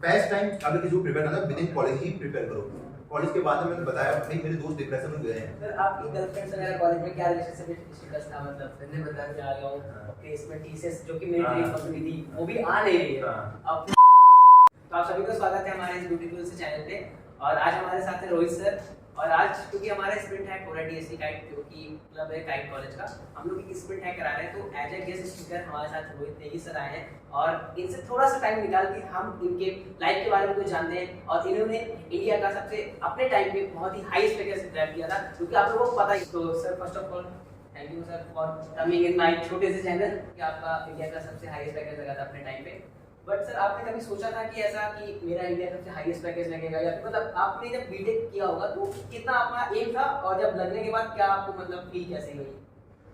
Best time अगर किसी को प्रिपेयर करना है with in college he prepare करो। कॉलेज के बाद मैंने बताया भाई मेरे दोस्त डिप्रेशन में गए हैं। सर आपकी गर्लफ्रेंड से मेरा कॉलेज में क्या रिलेशनशिप स्टेटस था? मतलब मैंने बताया कि आ गया हूं प्लेसमेंट थीसिस जो कि मेरी ड्रीम कंपनी थी वो भी आ नहीं रही है अब। तो आप सभी का स्वागत है हमारे इस ब्यूटीफुल से चैनल पे। और आज हमारे साथ है रोहित सर। और आज क्योंकि हमारा स्प्रिंट है कोरा डीएससी काइट जो कि क्लब है काइट कॉलेज का, हम लोग एक स्प्रिंट है करा रहे हैं। तो एज ए गेस्ट स्पीकर हमारे साथ रोहित नेगी सर आए हैं और इनसे थोड़ा सा टाइम निकाल के हम इनके लाइफ के बारे में कुछ जानते हैं। और इन्होंने इंडिया का सबसे अपने टाइम पे बहुत ही हाईएस्ट पैकेज ग्रैब किया था क्योंकि आप लोगों को पता ही। तो sir first of all thank you sir for coming in my छोटे से चैनल कि आपका इंडिया का सबसे हाईएस्ट पैकेज लगा था अपने टाइम पे। बट सर आपने कभी सोचा था कि ऐसा कि मेरा इंडिया का सबसे हाईएस्ट पैकेज लगेगा, या फिर मतलब आपने जब बीटेक किया होगा तो कितना अपना एम था और जब लगने के बाद क्या आपको मतलब फील कैसे हुई?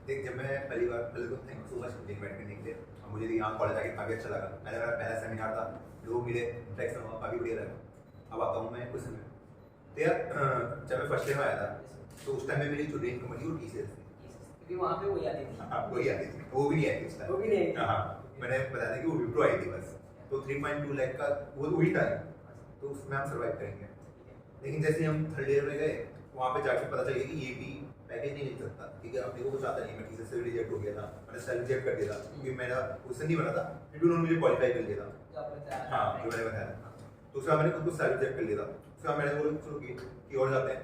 देख जब मैं पहली बार पहले तो thank you so much invite करने के लिए। मुझे यहाँ कॉलेज आके काफ़ी अच्छा लगा। मैंने मेरा पहला सेमिनार था, लोग मिले, इंटरेक्शन हुआ, काफ़ी बढ़िया लगा। अब आता हूँ मैं कुछ समय तो यार जब मैं फर्स्ट ईयर में आया था तो उस टाइम में मेरी जो ड्रीम कंपनी वो टीसीएस थी क्योंकि वहाँ पे वही आती थी। हाँ वही आती थी, वो भी नहीं आई थी उस टाइम। वो भी नहीं आई थी। हाँ मैंने बताया था कि वो विप्रो आई थी बस। तो 3.2 लाख का वो वही था, तो उसमें हम सर्वाइव करेंगे। लेकिन जैसे हम थर्ड ईयर में गए वहाँ पे जाके पता चला कि ये भी पैकेज नहीं मिल सकता। ठीक है अपने को कुछ आता नहीं, मैं टीचर से रिजेक्ट हो गया था, मैंने सेल्फ रिजेक्ट कर दिया था क्योंकि मेरा क्वेश्चन नहीं बना था, फिर भी उन्होंने मुझे क्वालिफाई कर लिया था। हाँ जो मैंने बताया तो उसके बाद मैंने खुद को सेल्फ रिजेक्ट कर लिया था। उसके बाद मैंने बोला चलो कि और जाते हैं।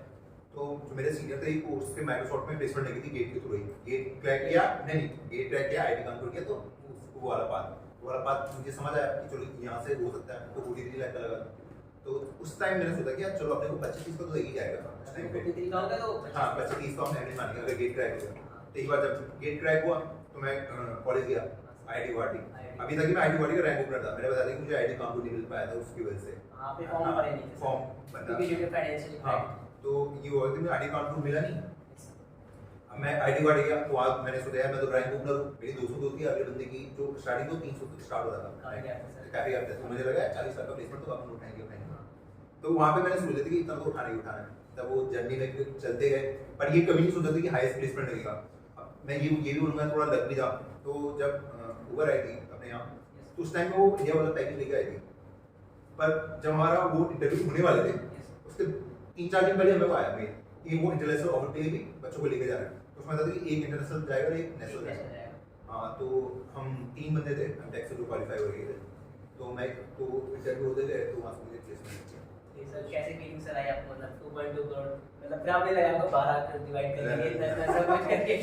तो जो मेरे सीनियर थे वो उसके माइक्रोसॉफ्ट में प्लेसमेंट लगी थी गेट के थ्रू ही। गेट क्रैक किया, नहीं गेट क्रैक किया, आईटी कानपुर किया, तो वो वाला बात मुझे समझ आया कि चलो यहाँ से हो सकता है। तो 43 लाख का लगा। तो उस टाइम मैंने सोचा कि यार चलो अपने को 25-30 का तो लग ही जाएगा उस टाइम पे। हाँ 25-30 का हम एवरेज मानेंगे अगर गेट क्रैक हो गया। तो एक बार जब गेट क्रैक हुआ तो मैं कॉलेज गया आईआईटी गुवाहाटी। अभी तक मैं आईआईटी गुवाहाटी का रैंक ओपनर था। मैंने बताया था कि मुझे आईआईटी कानपुर नहीं मिल पाया था उसकी वजह से। फॉर्म बना। हाँ तो ये हुआ कि मुझे आईआईटी कानपुर मिला नहीं। मैं आईआईटी गुवाहाटी गया तो आज मैंने सोचा यार मैं तो रैंक ओपनर हूँ, मेरी 200 तो थी, अगले बंदे की जो स्टार्टिंग तो 300 से स्टार्ट हो रहा था काफी आता। तो मुझे लगा 40 लाख का प्लेसमेंट तो अपन उठाएंगे। तो वहाँ पे मैंने सोच लिया था कि इतना तो उठाना ही उठाना है। तब वो जर्नी में चलते गए पर ये कभी नहीं सोचा था कि हाईएस्ट प्लेसमेंट लगेगा। मैं ये भी बोलूँगा थोड़ा लक भी था। तो जब उबर आई थी अपने यहाँ तो उस टाइम में वो इंडिया वाला पैकेज लेके आई थी। पर जब हमारा वो इंटरव्यू होने वाले थे उसके 3-4 दिन पहले हमें को आया मेल कि वो इंटरनेशनल ऑफर पे भी बच्चों को लेके जा रहे हैं। तो उसमें था कि एक इंटरनेशनल जाएगा और एक नेशनल जाएगा। हाँ तो हम 3 बंदे थे, हम टेक से जो क्वालिफाई हो गए थे। तो मैं तो इंटरव्यू होते गए तो वहाँ से मुझे प्लेसमेंट किया। सर कैसे फीलिंग सर आई आपको? मतलब 2.2 करोड़ मतलब फिर आपने लगा 12 कर डिवाइड कर दिए 10 सब कुछ करके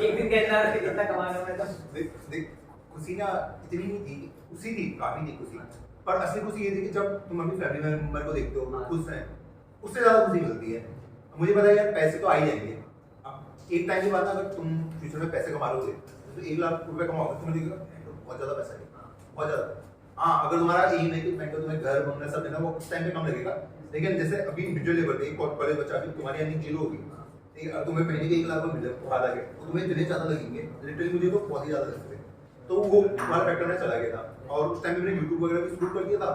एक दिन के अंदर कितना कमाना है? तो देख खुशी ना इतनी नहीं थी, खुशी थी काफी थी खुशी। पर असली खुशी ये थी कि जब तुम अपनी फैमिली मेंबर को देखते हो वो खुश हैं, उससे ज्यादा खुशी मिलती है। मुझे पता है यार पैसे तो आ ही जाएंगे। अब एक टाइम की बात है अगर तुम फ्यूचर में पैसे कमा लोगे तो 1 लाख रुपए कमाओगे तुम्हें लगेगा बहुत ज्यादा पैसा है, बहुत ज्यादा। हाँ अगर तुम्हारा एम है कि मैं तुम्हें घर बनना सब देना वो उस टाइम पे कम लगेगा। लेकिन जैसे अभी इंडिविजुअल लेवल पे एक कॉलेज बच्चा अभी तुम्हारी अर्निंग 0 होगी, ठीक है, तुम्हें महीने के 1 लाख मिल जाए खा लगे तो तुम्हें इतने ज्यादा लगेंगे, लिटरली मुझे तो बहुत ही ज्यादा लगते। तो वो हमारा फैक्टर में चला गया था। और उस टाइम में मैंने यूट्यूब वगैरह भी शुरू कर दिया था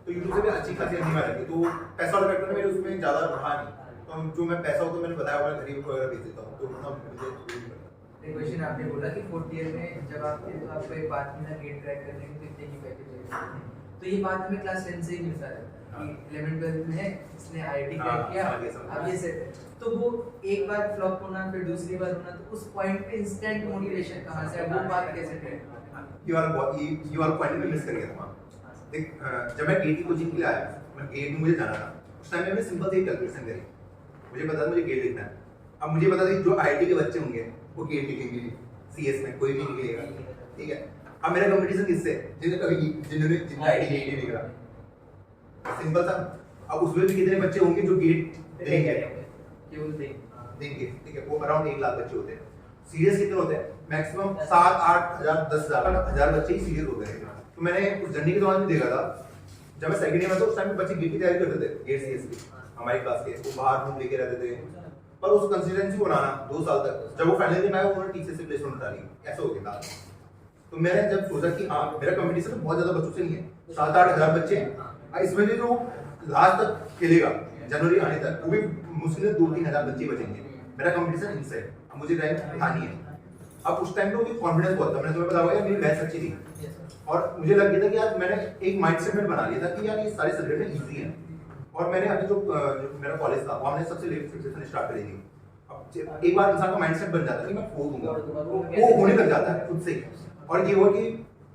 तो यूट्यूब से भी अच्छी खासी अर्निंग आ रही थी। तो पैसा वाला फैक्टर मेरे उसमें ज्यादा रहा नहीं। तो जो मैं पैसा हो तो मैंने बताया हुआ गरीब वगैरह भेज देता हूँ। तो मुझे क्वेश्चन आपने बोला कि 4th ईयर में जब आप थे तो आपको एक बात मिला गेट क्रैक करने के लिए इतने की पैकेज है। तो ये बात हमें क्लास 10 से ही मिलता है कि 11-12 में इसने आईआईटी क्रैक किया अब ये सेट है। तो वो एक बार फ्लॉप होना फिर दूसरी बार होना, तो उस पॉइंट पे इंस्टेंट मोटिवेशन कहां से वो बात कैसे ट्रेंड? यू आर पॉइंट पे मिस कर गया था। देख जब मैं गेट की कोचिंग के लिए आया, मैं गेट में मुझे जाना था, उस टाइम में मैंने सिंपल सी कैलकुलेशन करी। मुझे पता था मुझे गेट लिखना है। अब मुझे पता था जो आईआईटी के बच्चे होंगे वो गेट लिखेंगे, सीएस में कोई भी निकलेगा, ठीक है। अब मेरा कंपटीशन किससे? जिन्होंने आईआईटी गेट नहीं लिख रहा, सिंपल था। अब उसमें भी कितने बच्चे होंगे जो गेट देंगे, केवल देंगे, ठीक है। वो अराउंड 1 लाख बच्चे होते हैं। सीरियस कितने होते हैं? मैक्सिमम 7-8 हज़ार 10,000 बच्चे ही सीरियस होते हैं। तो मैंने उस जर्नी के दौरान भी देखा था जब मैं सेकंड ईयर में था उस टाइम पे बच्चे गेट की तैयारी करते थे, गेट सीएस की हमारी क्लास के। वो बाहर रूम लेके रहते थे पर उस कंसिस्टेंसी बनाना 2 साल तक, जब वो फाइनल दिन आया उन्होंने टीचर से प्लेसमेंट उठा ली, ऐसा हो गया था। तो मैंने जब सोचा कि हाँ मेरा कंपटीशन बहुत ज्यादा बच्चों से नहीं है, 7-8 हज़ार बच्चे हैं, इसमें भी जो लास्ट तक खेलेगा जनवरी आने तक वो भी मुश्किल 2-3 हज़ार बच्चे बचेंगे। मेरा कंपटीशन इनसे है, मुझे रैंक उठानी है। अब उस टाइम पे मुझे कॉन्फिडेंस बहुत था, मैंने तुम्हें बताया होगा मेरी मैथ्स अच्छी थी और मुझे लग गया था कि यार मैंने एक माइंडसेट में बना लिया था कि यार ये सारे सब्जेक्ट इजी हैं। और मैंने अभी जो मेरा कॉलेज था वहाँ मैंने सबसे लेट सेक्शन स्टार्ट करी थी। अब एक बार इंसान का माइंडसेट बन जाता है कि मैं खो दूंगा, वो होने लग जाता है खुद से ही। और ये हुआ कि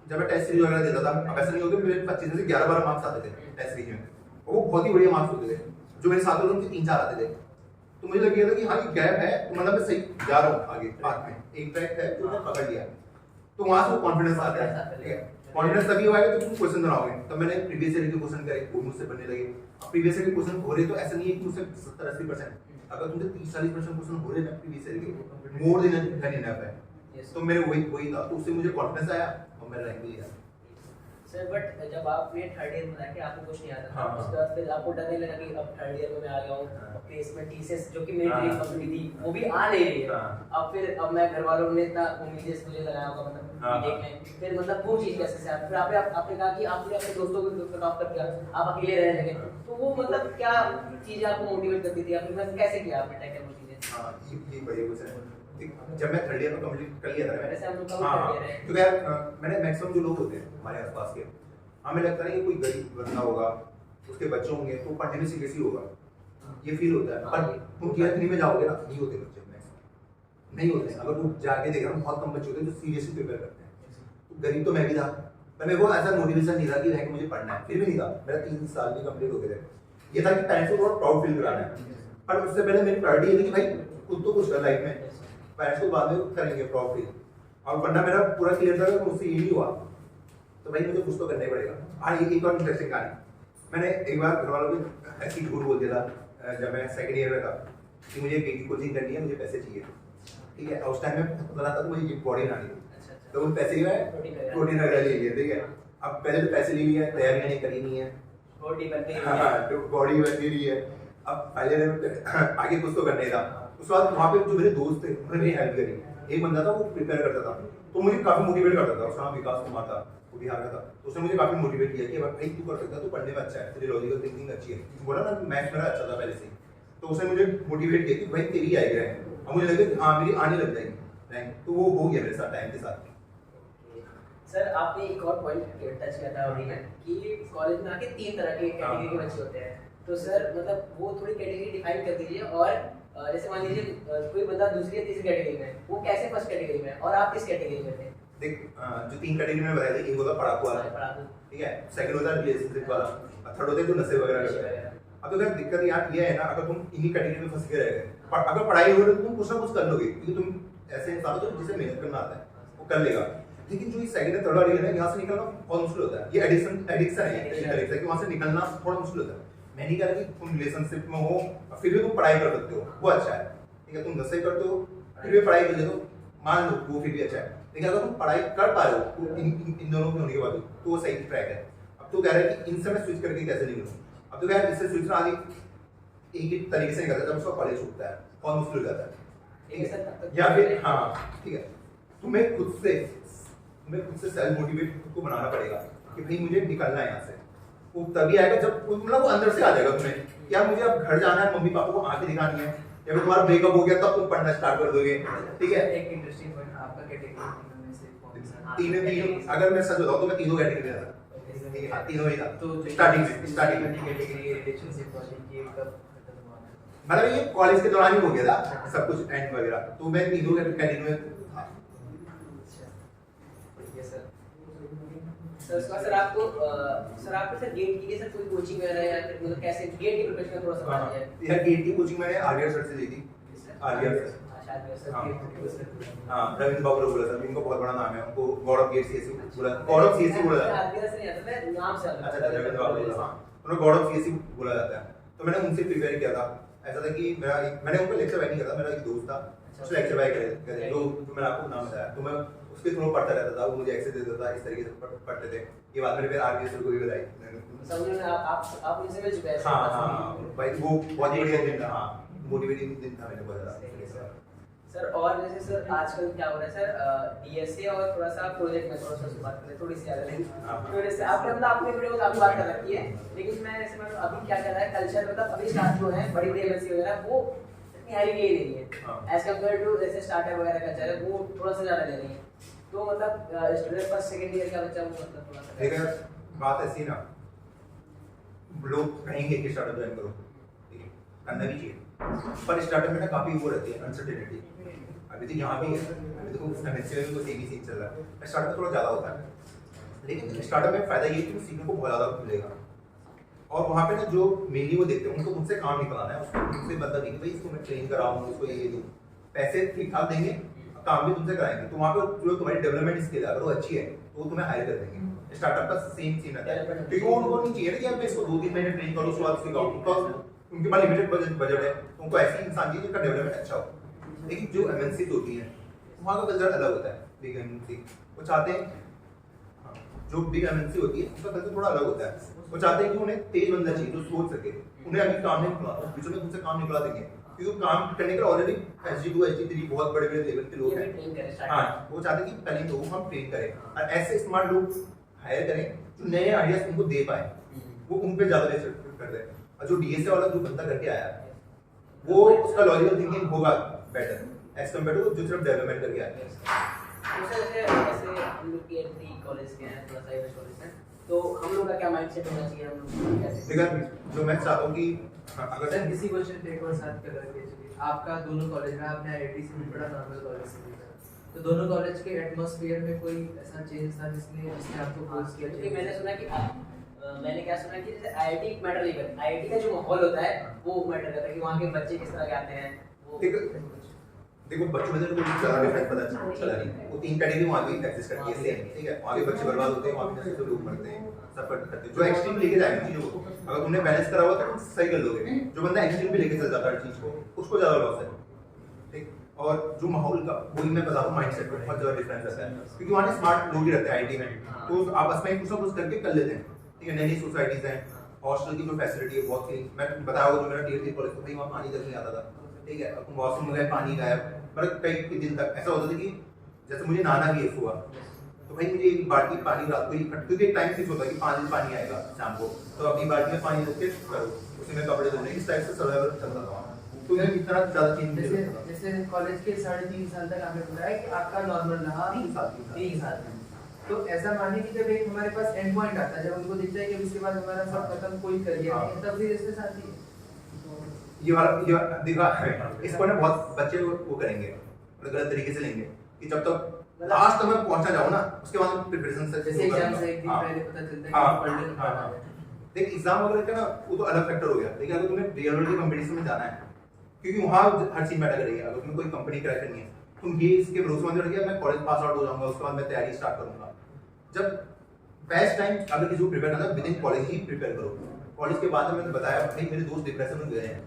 जब मैं टेस्ट सीरीज वगैरह देता था, अब ऐसा नहीं होता मेरे 25 में से 11-12 मार्क्स आते थे टेस्ट सीरीज में, और वो बहुत ही बढ़िया मार्क्स होते थे। जो मेरे साथ होते थे उनके 3-4 आते थे, तो मुझे लग गया था कि हाँ ये गैप है, तो मतलब मैं सही जा रहा हूँ आगे बात में, एक ट्रैक है जो मैं पकड़ लिया, तो वहां से कॉन्फिडेंस आता है। ठीक है, कॉन्फिडेंस तभी होगा जब तुम क्वेश्चन बनाओगे। तब मैंने प्रीवियस ईयर के क्वेश्चन करे, वो मुझसे बनने लगे। अब प्रीवियस ईयर के क्वेश्चन हो रहे तो ऐसा नहीं है कि मुझसे 70-80%, अगर तुमसे 30-40% क्वेश्चन हो रहे हैं प्रीवियस ईयर के, मोर देन इनफ है। तो मेरे वही था, तो उससे मुझे कॉन्फिडेंस आया और मेरा रैंक लिया। सर बट जब आपने थर्ड ईयर में था कि आपको कुछ नहीं आता था, हाँ। उसके बाद फिर आपको डर नहीं लगा कि अब थर्ड ईयर में मैं आ गया हूँ, प्लेसमेंट टीसीएस जो कि मेरी ड्रीम कंपनी थी वो भी आ नहीं रही है। अब मैं घर वालों ने इतना उम्मीदें मुझे लगाया होगा, मतलब देख लें, फिर मतलब वो चीज़ कैसे से आप फिर आपने कहा कि आपने अपने दोस्तों को कट ऑफ कर दिया, आप अकेले रहने लगे, तो वो मतलब क्या चीज़ें आपको मोटिवेट करती थी, आपने कैसे किया आपने टैकल वो चीज़ें? हाँ, ये बढ़िया क्वेश्चन है। जब मैं थर्ड ईयर में कंप्लीट कर लिया था वैसे हम लोग का हाँ, थर्ड ईयर है, तो यार मैंने मैक्सिमम जो लोग होते हैं हमारे आसपास के, हमें लगता है कि कोई गरीब बंदा होगा, उसके बच्चे होंगे तो पढ़ने में सीरियस ही होगा, ये फील होता है। पर तुम टियर 3 में जाओगे ना, नहीं होते बच्चे मैक्सिमम, नहीं होते। अगर तुम जाके देख रहा हूँ बहुत कम बच्चे होते हैं जो सीरियसली प्रिपेयर करते हैं। तो गरीब तो मैं भी था, पर मेरे को ऐसा मोटिवेशन नहीं था कि रह के मुझे पढ़ना है, फिर भी नहीं था। मेरा 3 साल भी कंप्लीट हो गए थे, ये था कि पेरेंट्स को थोड़ा प्राउड फील कराना है। पर उससे पहले मेरी प्रायोरिटी ये थी कि भाई खुद तो कुछ कर लाइफ में, पेरेंट्स को बाद में करेंगे प्राउड फील। और वरना मेरा पूरा क्लियर था कि मुझसे ये नहीं हुआ तो भाई मुझे कुछ तो करना ही पड़ेगा। हाँ, एक और इंटरेस्टिंग कहानी, मैंने एक बार घर वालों को ऐसी झूठ बोल दिया था जब मैं सेकंड ईयर में था कि मुझे पीजी कोचिंग करनी है, मुझे पैसे चाहिए। ठीक है, उस टाइम में पता था मुझे ये बॉडी बनानी थी, तो उन पैसे जो है प्रोटीन वगैरह ले लिए। ठीक है, अब पहले तो पैसे ले लिए, तैयारी नहीं करी नहीं है, बॉडी बनती रही है। अब पहले आगे कुछ तो करने था। उसके बाद वहाँ पे जो मेरे दोस्त थे उन्होंने मेरी हेल्प करी। एक बंदा था वो प्रिपेयर करता था, तो मुझे काफी मोटिवेट करता था। उसका नाम विकास कुमार था, वो बिहार का था। तो उसने मुझे काफी मोटिवेट किया कि भाई तू कर सकता है, तू पढ़ने में अच्छा है, तेरी लॉजिकल थिंकिंग अच्छी है। बोला ना मैथ्स मेरा अच्छा था पहले से, तो उसने मुझे मोटिवेट किया कि भाई तेरी आएगी रैंक। अब मुझे लगे हाँ मेरी आने लग जाएगी रैंक, तो वो हो गया मेरे साथ टाइम के साथ। सर आपने एक और पॉइंट टच किया था अभी कि कॉलेज में आके 3 तरह के कैटेगरी के बच्चे होते हैं, तो सर मतलब वो थोड़ी कैटेगरी डिफाइन कर दीजिए। और जैसे मान लीजिए कोई बंदा दूसरी या तीसरी कैटेगरी में, वो कैसे फर्स्ट कैटेगरी में और आप किस कैटेगरी में थे? देख जो 3 कैटेगरी में बताया था, एक होता पढ़ाकू वाला, ठीक है, सेकंड होता रिलेशनशिप वाला, और थर्ड होता है जो नशे वगैरह करते हैं। अब तो यार दिक्कत यहाँ ये है ना, अगर तुम इन्हीं कैटेगरी में फंस के रह गए, पर अगर पढ़ाई हो रही तो तुम कुछ ना कुछ कर लोगे, क्योंकि तुम ऐसे इंसान हो जिसे मेहनत करना आता है वो कर लेगा। लेकिन जो ये सेकंड और थर्ड वाली है ना, यहाँ से निकलना बहुत मुश्किल होता है। ये एडिक्शन है कि वहाँ से निकलना थोड़ा मुश्किल होता है। मैं नहीं कह रहा कि तुम रिलेशनशिप में हो फिर भी तुम पढ़ाई कर सकते हो, वो अच्छा है। ठीक है, तुम नशे करते हो फिर भी पढ़ाई कर लेते हो, मान लो वो फिर भी अच्छा है। लेकिन अगर तुम पढ़ाई कर पा रहे हो तो इन दोनों के होने के बाद तो वो सही ट्रैक है। अब तो कह रहा है कि इनसे मैं स्विच करके कैसे निकलूं। अब तो कह रहा है इससे स्विच आगे एक ही तरीके से निकलता है जब उसका कॉलेज छूटता है, बहुत मुश्किल हो जाता है। ठीक है, या फिर हाँ ठीक है, तुम्हें खुद से सेल्फ मोटिवेट खुद को बनाना पड़ेगा कि भाई मुझे निकलना है यहाँ से। वो तभी आएगा जब मतलब वो अंदर से आ जाएगा तुम्हें, क्या मुझे अब घर जाना है, मम्मी पापा को आंखें दिखानी है, या फिर तुम्हारा ब्रेकअप हो गया तब तुम पढ़ना स्टार्ट कर दोगे। ठीक है, एक इंटरेस्टिंग पॉइंट आपका कैटेगरी में से कौन सा? तीनों अगर मैं सच बताऊं तो मैं तीनों कैटेगरी में था। तीनों ही था। तो स्टार्टिंग में कैटेगरी रिलेशनशिप वाली ये कब खत्म हुआ? मतलब ये कॉलेज के दौरान ही हो गया था सब कुछ एंड वगैरह, तो मैं तीनों कैटेगरी में था। सर आपको सर गेट की सर कोई कोचिंग वगैरह या फिर मतलब कैसे गेट की प्रिपरेशन थोड़ा सा बता दीजिए। यार गेट की कोचिंग मैंने आरबीआर सर से ली थी। आरबीआर सर, हाँ रविंद्र बाबू बोला सर, इनको बहुत बड़ा नाम है, उनको गॉड ऑफ गेट सीएससी बोला, गॉड ऑफ सीएससी बोला जाता है। आरबीआर से नहीं आता, मैं नाम से आता। अच्छा रविंद्र बाबू बोला, हाँ उन्हें गॉड ऑफ सीएससी बोला जाता है। तो मैंने उनसे प्रिपेयर किया था। ऐसा था कि मैंने उनको लेक्चर बैठ नहीं किया था, मेरा एक दोस्त था उसने लेक्चर बैठ करे जो मैंने आपको नाम बताया, तो मैं उसके थ्रू पढ़ता रहता था, वो मुझे एक्सेस देता था, इस तरीके से पढ़ते थे। ये बात मैंने फिर आरबीआर सर को भी बताई। समझ में आप उनसे मिल चुके हैं? हाँ भाई वो बहुत बढ़िया दिन था, हाँ मोटिवेटिंग दिन था मेरे को। सर और जैसे सर आजकल क्या हो रहा है सर, डीएसए और थोड़ा सा प्रोजेक्ट में थोड़ा सा बात करें, थोड़ी सी ज्यादा नहीं, तो जैसे आपने मतलब अपने वीडियो में काफी बात कर रखी है, लेकिन मैं जैसे मतलब अभी क्या कर रहा है कल्चर, मतलब अभी स्टार्ट जो है बड़ी बड़ी एमएनसी वगैरह वो इतनी हाई ये नहीं है हाँ। एज कम्पेयर टू जैसे स्टार्टअप वगैरह का चल रहा है, वो थोड़ा सा ज़्यादा ले रही है। तो मतलब स्टूडेंट फर्स्ट सेकंड ईयर का बच्चा वो मतलब थोड़ा सा देखिए बात ऐसी ना, लोग कहेंगे कि स्टार्टअप ज्वाइन करो, ठीक है, करना भी चाहिए, पर स्टार्टअप में ना काफ़ी वो रहती है अनसर्टेनिटी। अभी तो यहाँ भी है, अभी देखो एमएनसी में भी तो सेम ही सीन चल रहा है, स्टार्टअप में थोड़ा ज़्यादा होता है, लेकिन स्टार्टअप में फ़ायदा ये है कि सीखने को बहुत ज़्यादा मिलेगा। और वहाँ पे ना जो मेनली वो देखते हैं उनको मुझसे काम निकलना है, उसको मुझसे मतलब नहीं कि भाई इसको मैं ट्रेन कराऊँ, उसको ये दूँ, पैसे ठीक ठाक देंगे, काम भी तुमसे कराएंगे। तो वहाँ पे जो तुम्हारी डेवलपमेंट स्किल है अगर वो अच्छी है तो वो तुम्हें हायर कर देंगे। स्टार्टअप का सेम सीन रहता है, क्योंकि वो उनको नहीं चाहिए ना कि आप इसको 2-3 महीने ट्रेन करो उसके बाद सिखाओ, बिकॉज उनके पास लिमिटेड बजट है, उनको ऐसी इंसान चाहिए जिसका डेवलपमेंट अच्छा हो। लेकिन जो एमएनसी होती है वहाँ का कल्चर अलग होता है, बिग एमएनसी वो चाहते हैं, जो बिग एमएनसी होती है उसका कल्चर थोड़ा अलग होता है, वो चाहते हैं कि उन्हें तेज बंदा चाहिए जो सोच सके, उन्हें अभी काम नहीं निकला, बीच में तुमसे काम निकला देंगे, क्योंकि काम करने के ऑलरेडी SG2 SG3 बहुत बड़े बड़े लेवल के लोग हैं। हाँ, वो चाहते हैं कि पहले लोगों को हम ट्रेन करें और ऐसे स्मार्ट लोग हायर करें जो नए आइडियाज उनको दे पाए, वो उन पे ज्यादा रिसर्च कर रहे हैं। और जो DSA वाला जो बंदा करके आया वो उसका लॉजिकल थिंकिंग होगा बेटर एज कम्पेयर टू जो सिर्फ डेवलपमेंट करके आया। जैसे हम लोग के एंट्री कॉलेज के हैं, थोड़ा सा कॉलेज है, तो हम लोग का क्या माइंडसेट होना चाहिए, हम लोग कैसे? देखो जो मैं चाहता हूँ कि अगर सर किसी क्वेश्चन पे एक और साथ कर रहे थे, आपका दोनों कॉलेज में आपने IIT से भी पढ़ा, नॉर्मल कॉलेज से भी पढ़ा, तो दोनों कॉलेज के एटमॉस्फेयर में कोई ऐसा चेंज था जिसने आपको फोर्स किया? क्योंकि मैंने सुना कि मैंने क्या सुना कि जैसे IIT मैटर नहीं करता, IIT का जो माहौल होता है वो मैटर करता है कि वहाँ के बच्चे किस तरह के आते हैं। वो देखो बच्चों में तो कुछ ज़्यादा डिफरेंस पता चला नहीं, वो 3 कैटेगरी वहाँ भी एग्जिस्ट करती है सेम, ठीक है, वहाँ के बच्चे बर्बाद होते हैं, वहाँ भी नशे से लोग मरते हैं, सब करते हैं। जो एक्सट्रीम लेके जाएंगे चीज़ों को, अगर तुमने बैलेंस करा हुआ तो सही कर लोगे, जो बंदा एक्सट्रीम भी लेके चल जाता है चीज़ को उसको ज़्यादा लॉस है, ठीक। और जो माहौल का वही मैं बता रहा हूँ, माइंडसेट में बहुत ज़्यादा डिफरेंस रहता है, क्योंकि वहाँ स्मार्ट लोग ही रहते हैं IIT में, तो आपस में कुछ ना कुछ करके कर लेते हैं, ठीक है। नई सोसाइटीज़ हैं, हॉस्टल की जो फैसिलिटी है बहुत सी, मैं बताया होगा जो मेरा Tier 3 कॉलेज था भाई, वहाँ पानी तक नहीं आता था, ठीक है, अब तुम वॉशरूम में गए पानी गायब, मतलब कई दिन तक ऐसा होता था कि जैसे मुझे नहाना भी एक हुआ तो भाई मुझे एक बाल्टी पानी रात को ही, क्योंकि एक टाइम फिक्स होता है कि 5 दिन पानी आएगा शाम को, तो अपनी बाल्टी में पानी रख के करो, उसी में कपड़े धोने, इस टाइप से सर्वाइवल चलता था। तो ये इतना ज़्यादा चेंज नहीं होता। जैसे कॉलेज के 3.5 साल तक आपने बताया कि आपका नॉर्मल रहा 3 साल, तो ऐसा मानिए कि जब एक हमारे पास एंड पॉइंट आता है, जब उनको दिखता है कि उसके बाद हमारा सब खत्म, कोई करियर नहीं है, तब फिर इसके साथ ही ये देखा इसको ना बहुत बच्चे वो करेंगे, गलत तरीके से लेंगे कि जब तक लास्ट तक मैं पहुंचना चाहूँ ना उसके बाद प्रिपरेशन से जैसे एग्जाम से एक दिन पहले पता चलता है कि पढ़ने का है। देख एग्जाम वगैरह का ना वो तो अलग फैक्टर हो गया, लेकिन अगर तुम्हें रियल वर्ल्ड के कंपटीशन में जाना है, क्योंकि वहाँ हर चीज मैटर करेगी, अगर तुम्हें कोई कंपनी क्रैक करनी है तुम ये इसके भरोसे मत रखिए मैं कॉलेज पास आउट हो जाऊंगा उसके बाद मैं तैयारी स्टार्ट करूंगा। जब बेस्ट टाइम अगर किसी को प्रिपेयर करना है with in college he prepare करो। कॉलेज के बाद मैंने बताया भाई मेरे दोस्त डिप्रेशन में गए हैं,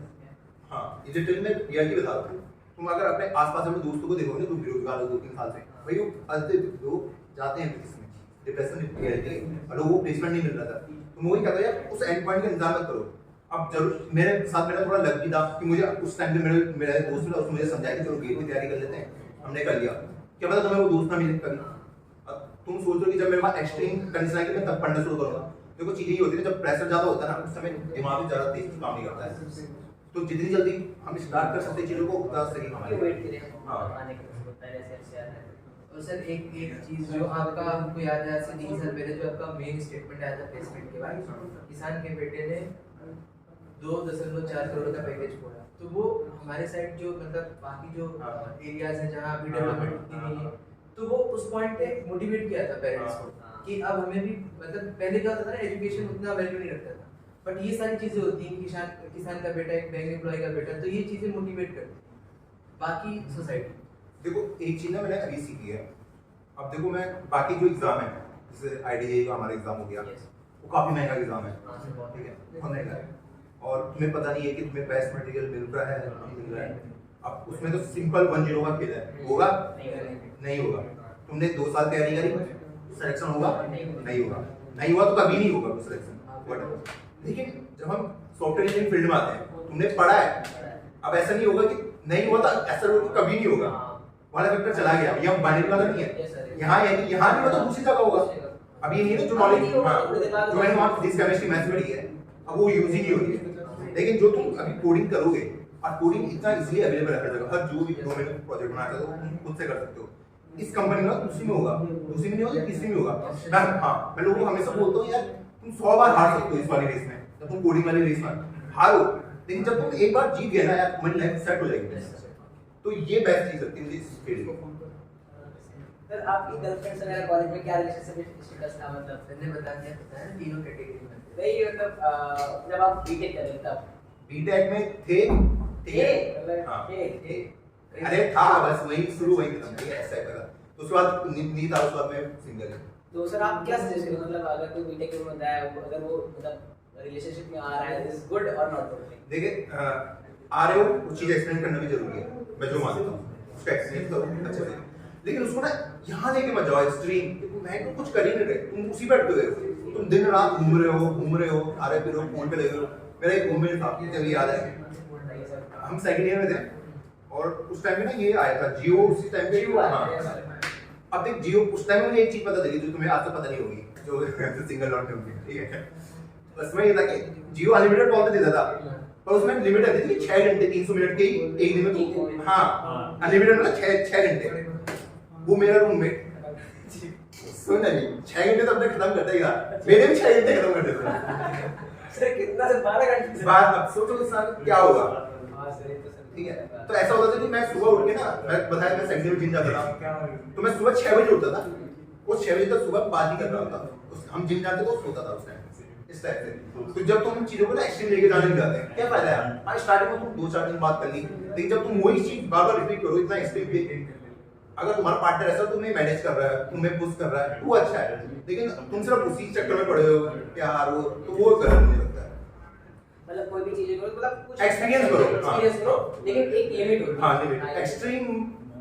हाँ ये लिटरली मैं रियलिटी बता रहा हूँ। तुम अगर अपने आसपास अपने दोस्तों को देखोगे तुम बेरोजगार हो 2-3 साल से, भाई वो अधिक लोग जाते हैं इसमें डिप्रेशन रियलिटी, और लोगों को प्लेसमेंट नहीं मिल रहा था। तुम वही कहते हैं उस एंड पॉइंट का इंतजार मत करो। अब जरूर मेरे साथ मेरा थोड़ा लग भी था कि मुझे उस टाइम पे मेरा दोस्त था, उसने मुझे समझाया कि चलो गेट की तैयारी कर लेते हैं, हमने कर लिया। क्या पता तुम्हें वो दोस्त ना मिले कभी। अब तुम सोच रहे हो कि जब मेरे पास एक्सट्रीम कंडीशन आएगी मैं तब पढ़ना शुरू करूंगा। देखो चीजें ही होती है जब प्रेशर ज्यादा होता है ना उस समय दिमाग भी ज्यादा तेज काम नहीं करता है, तो जितनी जल्दी हम स्टार्ट कर सकते हैं चीजों को उतना सही हमारे वेट करें हाँ आने के होता है ऐसे आ रहा है। और सर एक चीज जो आपका हमको याद है, आज से 3 साल पहले जो आपका मेन स्टेटमेंट आया था प्लेसमेंट के बाद, किसान के बेटे ने 2.4 करोड़ का पैकेज खोला, तो वो हमारे साइड जो मतलब बाकी जो एरियाज हैं जहाँ अभी डेवलपमेंट उतनी नहीं है, तो वो उस पॉइंट पे मोटिवेट किया था पेरेंट्स को कि अब हमें भी मतलब पहले क्या होता था ना एजुकेशन उतना वैल्यू नहीं रखता था, बट ये सारी चीजें होती हैं, किसान का बेटा एक बैंक एम्प्लॉय का बेटा, तो ये चीजें मोटिवेट करती हैं बाकी सोसाइटी। देखो एक चीज ना मैंने अभी सीखी है। अब देखो मैं बाकी जो एग्जाम है जैसे IDA का हमारा एग्जाम हो गया वो काफी महंगा एग्जाम है, ठीक है, बहुत महंगा है और तुम्हें पता नहीं है कि तुम्हें बेस्ट मटेरियल मिल रहा है नहीं मिल रहा है। अब उसमें तो सिंपल 1-0 का खेल है, होगा नहीं होगा। तुमने 2 साल तैयारी करी, सिलेक्शन होगा नहीं होगा, नहीं हुआ तो कभी नहीं होगा वो सिलेक्शन। लेकिन जब हम सॉफ्टवेयर इंजीनियरिंग फील्ड में आते हैं तुमने पढ़ा है, अब ऐसा नहीं होगा कि नहीं हुआ तो ऐसा कभी नहीं होगा, वाला फैक्टर चला गया। यहाँ बाइनरी वाला नहीं है, यहाँ नहीं हुआ तो दूसरी जगह होगा। अब ये नहीं है जो नॉलेज जो मैंने वहाँ फिजिक्स केमिस्ट्री मैथ्स में ली है अब वो यूज ही नहीं हो रही है, लेकिन जो तुम अभी कोडिंग करोगे और कोडिंग इतना इजीली अवेलेबल है हर जगह, हर जो भी डोमेन में प्रोजेक्ट बनाना चाहते हो तुम खुद से कर सकते हो। इस कंपनी में दूसरी में होगा, दूसरी में नहीं होगा, तीसरी में होगा। मैं लोगों को हमेशा बोलता हूँ यार तुम 100 बार हार सकते हो इस वाली रेस में, जब तुम कोडिंग वाली रेस में हारो, लेकिन जब तुम एक बार जीत गए ना यार तुम्हारी लाइफ सेट हो जाएगी। तो ये बेस्ट चीज लगती है मुझे इस फील्ड में। सर आपकी गर्लफ्रेंड से मेरा कॉलेज में क्या रिलेशनशिप स्टेटस था? मतलब मैंने बता दिया ना तीनों कैटेगरी में। नहीं मतलब जब आप बीटेक कर रहे थे तब बीटेक में थे अरे था बस वही शुरू वही खत्म ठीक है ऐसा करा। तो उसके बाद नहीं था, उसके बाद मैं सिंगल है। तो सर आप क्या सजेस्ट करेंगे, मतलब अगर कोई बीटेक में बंदा है अगर वो मतलब रिलेशनशिप में आ रहा है इज गुड और नॉट गुड? देखिए आ रहे हो कुछ चीज एक्सप्लेन करना भी जरूरी है, मैं जो मानता हूँ उसका एक्सप्लेन करो अच्छे से, लेकिन उसको ना यहाँ लेके मत जाओ एक्सट्रीम। मैं तो कुछ कर ही नहीं रहे, तुम उसी पे अटके हुए हो, तुम दिन रात घूम रहे हो आ रहे फिर पूल पे लगे हो। मेरा एक रूममेट था जब याद है हम सेकंड ईयर में थे और उस टाइम में ना ये आया था जियो, उसी टाइम पे जियो हाँ। अब देख जियो उस टाइम में मुझे एक चीज पता चली जो तुम्हें आज तक पता नहीं होगी, जो सिंगल नॉट होंगे ठीक है। उसमें ये था कि जियो अनलिमिटेड कॉल तो देता था पर उसमें लिमिट रहती थी 6 घंटे 300 मिनट की एक दिन में तो हाँ अनलिमिटेड मतलब 6 घंटे। वो मेरा रूममेट सुन नहीं 6 घंटे तो अपने खत्म कर देगा, मेरे भी 6 घंटे खत्म कर देगा। सर कितना से 12 घंटे बात अब सोचो उस साल क्या होगा। हां सर ये तो सर ठीक है। तो ऐसा होता था कि मैं सुबह उठ के ना मैं बताया मैं सेकंड में जिम जाता था तो मैं सुबह 6 बजे उठता था, वो 6 बजे तक सुबह बात ही कर रहा था। हम जिम जाते तो सोता था उस टाइम इस टाइप से। तो जब तुम चीजों को ना एक्सट्रीम लेके जाने लग जाते हैं क्या फायदा है? हाँ स्टार्टिंग में तुम 2-4 दिन बात कर ली, लेकिन जब तुम वही चीज बार बार रिपीट करो इतना एक्सट्रीम पे, अगर तुम्हारा पार्टनर ऐसा तुम्हें मैनेज कर रहा है तुम्हें पुश कर रहा है वो अच्छा है, लेकिन तुम सिर्फ उसी चक्कर में पड़े हो प्यार वो तो वो गलत मुझे लगता है। मतलब कोई भी चीज करो मतलब कुछ एक्सपीरियंस करो एक्सपीरियंस करो लेकिन एक लिमिट होती है। हाँ लिमिट एक्सट्रीम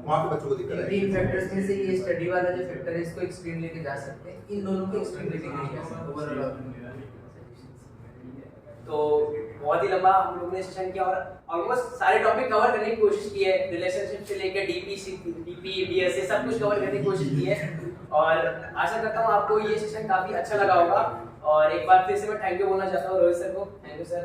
वहाँ पे बच्चों को दिक्कत है। तीन फैक्टर्स में से ये स्टडी वाला जो फैक्टर है इसको एक्सट्रीम लेके जा सकते हैं, इन दोनों को एक्सट्रीम लेके नहीं जा सकते ओवरऑल। तो बहुत ही लंबा हम लोगों ने सेशन किया और ऑलमोस्ट सारे टॉपिक कवर करने की कोशिश की है, रिलेशनशिप से लेकर डीपी डीएसए सब कुछ कवर करने की कोशिश की है और आशा करता हूँ आपको ये सेशन काफी अच्छा लगा होगा। और एक बार फिर से मैं थैंक यू बोलना चाहता हूँ रोहित सर को। Thank you sir.